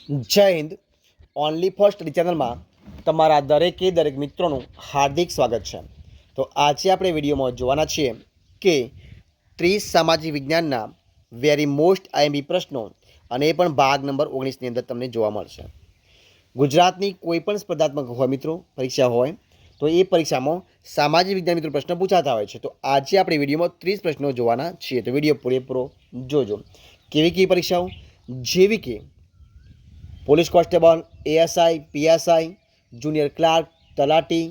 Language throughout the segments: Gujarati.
જય હિન્દ. ઓનલી ફોર સ્ટડી ચેનલમાં તમારા દરેક મિત્રોનું હાર્દિક સ્વાગત છે. તો આજે આપણે વિડીયોમાં જોવાના છીએ કે 30 સામાજિક વિજ્ઞાનના વેરી મોસ્ટ આઈએમપી પ્રશ્નો અને એ પણ ભાગ નંબર 19ની અંદર તમને જોવા મળશે. ગુજરાતની કોઈ પણ સ્પર્ધાત્મક હોય મિત્રો પરીક્ષા હોય તો એ પરીક્ષામાં સામાજિક વિજ્ઞાન મિત્રો પ્રશ્ન પૂછાતા હોય છે. તો આજે આપણે વિડીયોમાં 30 પ્રશ્નો જોવાના છીએ. તો વિડીયો પૂરેપૂરો જોજો. કેવી પરીક્ષાઓ? જેવી કે police constable, ASI, PSI, junior clerk, તલાટી,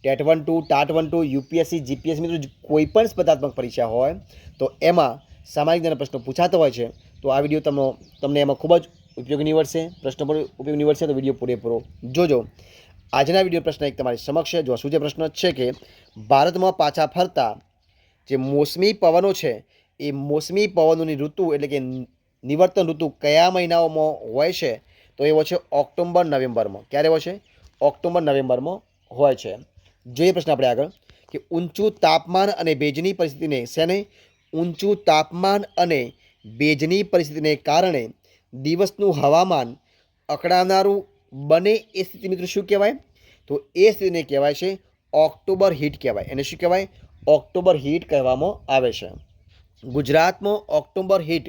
ટેટ 1-2, ટાટ 1-2, યુપીએસસી, જીપીએસસી મિત્રો કોઈ પણ સ્પર્ધાત્મક પરીક્ષા હોય તો એમાં સામાજિક જ્ઞાનના પ્રશ્નો પૂછાતો હોય છે. તો આ વિડીયો તમને એમાં ખૂબ જ ઉપયોગી નીવડશે, પ્રશ્નો પણ ઉપયોગી નીવડશે. તો વિડીયો પૂરેપૂરો જોજો. આજના વિડીયો પ્રશ્ન એક તમારી સમક્ષ છે. જો શું જે પ્રશ્ન છે કે ભારતમાં પાછા ફરતા જે મોસમી પવનો છે એ મોસમી પવનોની ઋતુ એટલે કે નિવર્તન ઋતુ કયા મહિનાઓમાં હોય છે? તો એવો છે ઓક્ટોબર નવેમ્બરમાં. ક્યારે હોય છે? ઓક્ટોબર નવેમ્બરમાં હોય છે. જોઈએ પ્રશ્ન આપણે આગળ કે ઊંચું તાપમાન અને ભેજની પરિસ્થિતિને શેને? ઊંચું તાપમાન અને ભેજની પરિસ્થિતિને કારણે દિવસનું હવામાન અકળાવનારું બને એ સ્થિતિ મિત્રો શું કહેવાય? તો એ સ્થિતિને કહેવાય છે ઓક્ટોબર હીટ કહેવાય. એને શું કહેવાય? ઓક્ટોબર હીટ કહેવામાં આવે છે. ગુજરાતમાં ઓક્ટોબર હીટ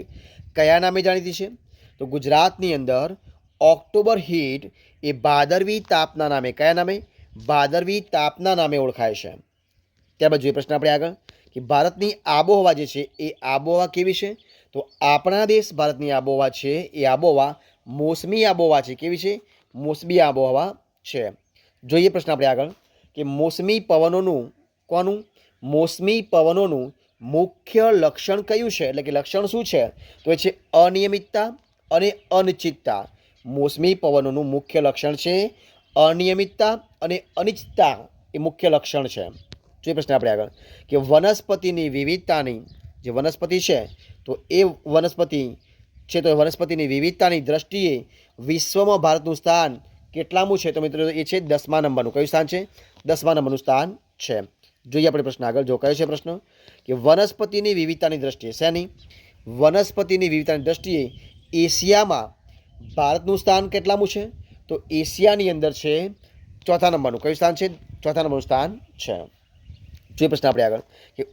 કયા નામે જાણીતી છે? તો ગુજરાતની અંદર ઓક્ટોબર હીટ એ ભાદરવી તાપના નામે, કયા નામે? ભાદરવી તાપના નામે ઓળખાય છે. ત્યારબાદ જોઈએ પ્રશ્ન આપણે આગળ કે ભારતની આબોહવા જે છે એ આબોહવા કેવી છે? તો આપણા દેશ ભારતની આબોહવા છે એ આબોહવા મોસમી આબોહવા છે. કેવી છે? મોસમી આબોહવા છે. જોઈએ પ્રશ્ન આપણે આગળ કે મોસમી પવનોનું કોનું? મોસમી પવનોનું મુખ્ય લક્ષણ કયું છે? એટલે કે લક્ષણ શું છે? તો એ છે અનિયમિતતા અને અનિશ્ચિતતા. મોસમી પવનોનું મુખ્ય લક્ષણ છે અનિયમિતતા અને અનિશ્ચિતતા એ મુખ્ય લક્ષણ છે. જોઈએ પ્રશ્ન આપણે આગળ કે વનસ્પતિની વિવિધતાની જે વનસ્પતિ છે તો એ વનસ્પતિ છે તો વનસ્પતિની વિવિધતાની દ્રષ્ટિએ વિશ્વમાં ભારતનું સ્થાન કેટલામું છે? તો મિત્રો એ છે 10મા નંબરનું. કયું સ્થાન છે? 10મા નંબરનું સ્થાન છે. જોઈએ આપણે પ્રશ્ન આગળ. જો કયો છે પ્રશ્ન કે વનસ્પતિની વિવિધતાની દ્રષ્ટિએ શેની? વનસ્પતિની વિવિધતાની દ્રષ્ટિએ એશિયામાં ભારતનું સ્થાન કેટલામું છે? તો એશિયાની અંદર છે 4થા નંબરનું. કયું સ્થાન છે? 4થા નંબરનું સ્થાન છે. જોઈએ પ્રશ્ન આપણે આગળ કે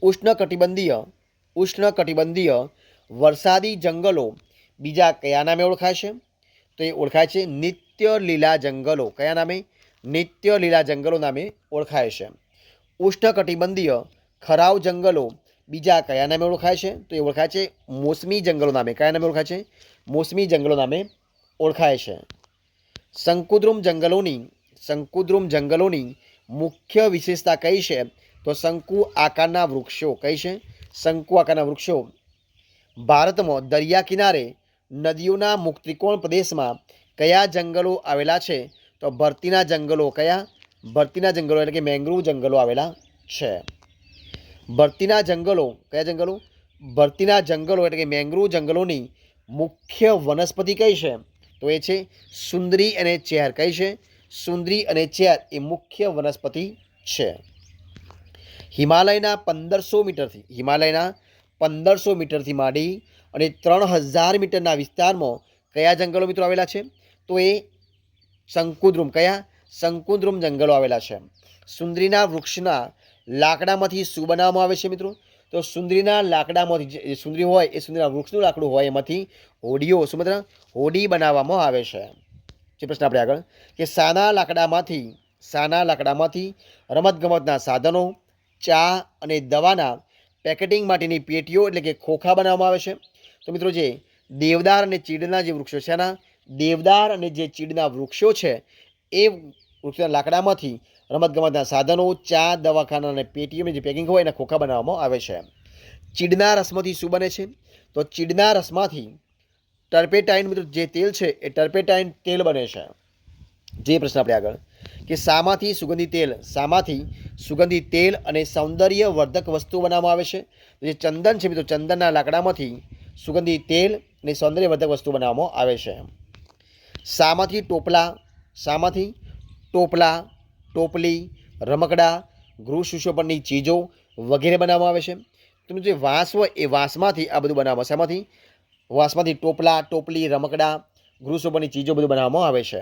ઉષ્ણકટિબંધીય વરસાદી જંગલો બીજા કયા નામે ઓળખાય છે? તો એ ઓળખાય છે નિત્ય લીલા જંગલો. કયા નામે? નિત્ય લીલા જંગલો નામે ઓળખાય છે. ઉષ્ણકટિબંધીય ખરાવ જંગલો બીજા કયા નામે ઓળખાય છે? તો એ ઓળખાય છે મોસમી જંગલો નામે. કયા નામે ઓળખાય છે? મોસમી જંગલો નામે ઓળખાય છે. શંકુદ્રુમ જંગલોની મુખ્ય વિશેષતા કઈ છે? તો શંકુ આકારના વૃક્ષો. કઈ છે? શંકુ આકારના વૃક્ષો. ભારતમાં દરિયા કિનારે નદીઓના મુખ ત્રિકોણ પ્રદેશમાં કયા જંગલો આવેલા છે? તો ભરતીના જંગલો. કયા? ભરતીના જંગલો એટલે કે મેંગ્રુવ જંગલો આવેલા છે. ભરતીના જંગલો. કયા જંગલો? ભરતીના જંગલો એટલે કે મેંગ્રુવ જંગલોની મુખ્ય વનસ્પતિ કઈ છે? તો એ છે સુંદરી અને ચેર. કઈ છે? સુંદરી અને ચેર એ મુખ્ય વનસ્પતિ છે. હિમાલયના 1500 મીટરથી માંડી અને 3000 મીટરના વિસ્તારમાં કયા જંગલો મિત્રો આવેલા છે? તો એ શંકુદ્રુમ. કયા? શંકુદ્રુમ જંગલો આવેલા છે. સુંદરીના વૃક્ષના લાકડામાંથી શું બનાવવામાં આવે છે મિત્રો? તો સુંદરીના લાકડામાંથી જે સુંદરી હોય એ સુંદરીના વૃક્ષનું લાકડું હોય એમાંથી હોડીઓ શું મતલબ હોડી બનાવવામાં આવે છે. જે પ્રશ્ન આપણે આગળ કે સાના લાકડામાંથી રમતગમતના સાધનો, ચા અને દવાના પેકેટિંગ માટેની પેટીઓ એટલે કે ખોખા બનાવવામાં આવે છે. તો મિત્રો જે દેવદાર અને ચીડના જે વૃક્ષો છે એના દેવદાર અને જે ચીડના વૃક્ષો છે એ વૃક્ષના લાકડામાંથી રમતગમતના સાધનો, ચા, દવાખાના અને પેટીઓની જે પેકિંગ હોય એના ખોખા બનાવવામાં આવે છે. ચીડના રસમાંથી શું બને છે? તો ચીડના રસમાંથી ટર્પેટાઇન મિત્રો જે તેલ છે એ ટર્પેટાઇન તેલ બને છે. જે પ્રશ્ન આપણે આગળ કે શામાંથી સુગંધી તેલ અને સૌંદર્યવર્ધક વસ્તુ બનાવવામાં આવે છે? જે ચંદન છે મિત્રો ચંદનના લાકડામાંથી સુગંધી તેલ અને સૌંદર્યવર્ધક વસ્તુ બનાવવામાં આવે છે. શામાંથી ટોપલા, ટોપલી, રમકડા, ગૃહ સુશોભનની ચીજો વગેરે બનાવવામાં આવે છે. તો જે વાંસ હોય એ વાંસમાંથી આ બધું બનાવવામાં. શામાંથી? વાંસમાંથી ટોપલા, ટોપલી, રમકડા, ગૃહશોભનની ચીજો બધું બનાવવામાં આવે છે.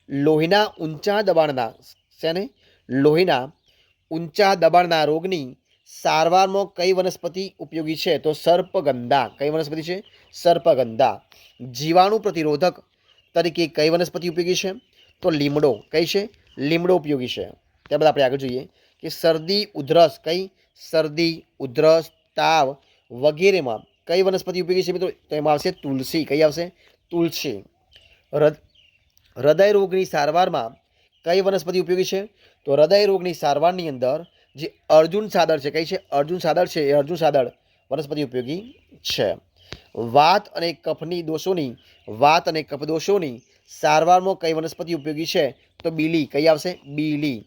લોહીના ઊંચા દબાણના શેને લોહીના ઊંચા દબાણના રોગની સારવારમાં કઈ વનસ્પતિ ઉપયોગી છે? તો સર્પગંધા. કઈ વનસ્પતિ છે? સર્પગંધા. જીવાણુ પ્રતિરોધક તરીકે કઈ વનસ્પતિ ઉપયોગી છે? તો લીમડો. કઈ છે? લીમડો ઉપયોગી છે. ત્યારબાદ આપણે આગળ જોઈએ કે શરદી ઉધરસ, કઈ? શરદી ઉધરસ તાવ વગેરેમાં કઈ વનસ્પતિ ઉપયોગી છે મિત્રો? તો એમાં આવશે તુલસી. કઈ આવશે? તુલસી. હૃદય રોગની સારવારમાં કઈ વનસ્પતિ ઉપયોગી છે? તો હૃદય રોગની સારવારની અંદર જે અર્જુન સાદળ છે, કઈ છે? અર્જુન સાદળ છે, એ અર્જુન સાદળ વનસ્પતિ ઉપયોગી છે. વાત અને કફ દોષોની સારવારમાં કઈ વનસ્પતિ ઉપયોગી છે? તો બીલી. કઈ આવશે? બીલી.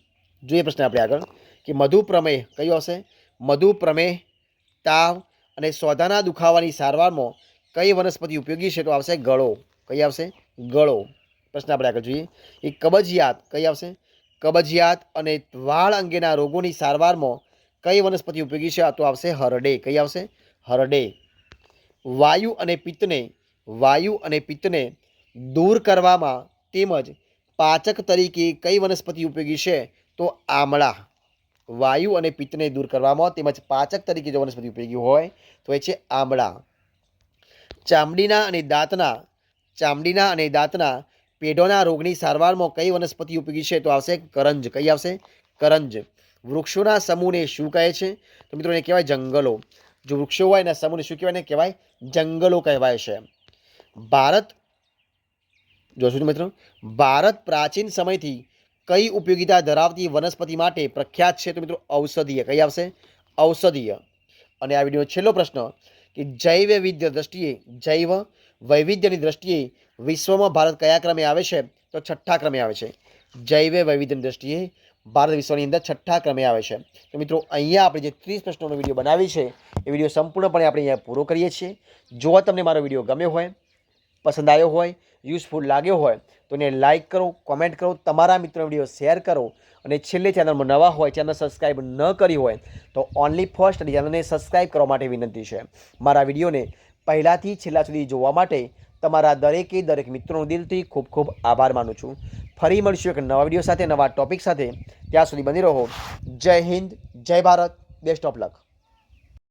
જોઈએ પ્રશ્ન આપણે આગળ કે મધુપ્રમેહ કયું આવશે? મધુપ્રમેહ તાવ અને સોદાના દુખાવાની સારવારમાં કઈ વનસ્પતિ ઉપયોગી છે? તો આવશે ગળો. કઈ આવશે? ગળો. પ્રશ્ન આપણે આગળ જોઈએ એ કબજિયાત કઈ આવશે? કબજિયાત અને વાળ અંગેના રોગોની સારવારમાં કઈ વનસ્પતિ ઉપયોગી છે? તો આવશે હરડે. કઈ આવશે? હરડે. વાયુ અને પિત્તને દૂર કરવામાં તેમજ પાચક તરીકે કઈ વનસ્પતિ ઉપયોગી છે? તો આમળા. વાયુ અને પિત્તને દૂર કરવામાં તેમજ પાચક તરીકે જો વનસ્પતિ ઉપયોગી હોય તો એ છે આમળા. ચામડીના અને દાંતના પેઢોના રોગની સારવારમાં કઈ વનસ્પતિ ઉપયોગી છે? તો આવશે કરંજ. કઈ આવશે? કરંજ. વૃક્ષોના સમૂહને શું કહે છે? તો મિત્રો એને કહેવાય જંગલો. જો વૃક્ષો હોય એના સમૂહને શું કહેવાય? કહેવાય જંગલો કહેવાય છે. ભારત પ્રાચીન સમયથી કઈ ઉપયોગિતા ધરાવતી વનસ્પતિ માટે પ્રખ્યાત છે? તો મિત્રો ઔષધીય. કઈ આવશે? ઔષધીય. અને આ વિડીયોનો છેલ્લો પ્રશ્ન કે જૈવ વૈવિધ્યની દ્રષ્ટિએ વિશ્વમાં ભારત કયા ક્રમે આવે છે? તો 6થા ક્રમે આવે છે. જૈવ વૈવિધ્યની દ્રષ્ટિએ ભારત વિશ્વની અંદર 6થા ક્રમે આવે છે. તો મિત્રો અહીંયા આપણે જે 30 પ્રશ્નોનો વિડીયો બનાવી છે એ વિડીયો સંપૂર્ણપણે આપણે અહીંયા પૂરો કરીએ છીએ. જો તમને મારો વિડીયો ગમ્યો હોય, પસંદ આવ્યો હોય, યુઝફુલ લાગ્યો હોય તો એને લાઇક કરો, કોમેન્ટ કરો, તમારા મિત્રો વિડીયો શેર કરો અને છેલ્લે ચેનલમાં નવા હોય, ચેનલ સબસ્ક્રાઈબ ન કરી હોય તો ઓનલી ફર્સ્ટ ચેનલને સબસ્ક્રાઈબ કરવા માટે વિનંતી છે. મારા વિડીયોને પહેલાંથી છેલ્લા સુધી જોવા માટે તમારા દરેક મિત્રોનો દિલથી ખૂબ ખૂબ આભાર માનું છું. ફરી મળીશું એક નવા વિડીયો સાથે, નવા ટોપિક સાથે. ત્યાં સુધી બની રહો. જય હિન્દ, જય ભારત, બેસ્ટ ઓફ લક.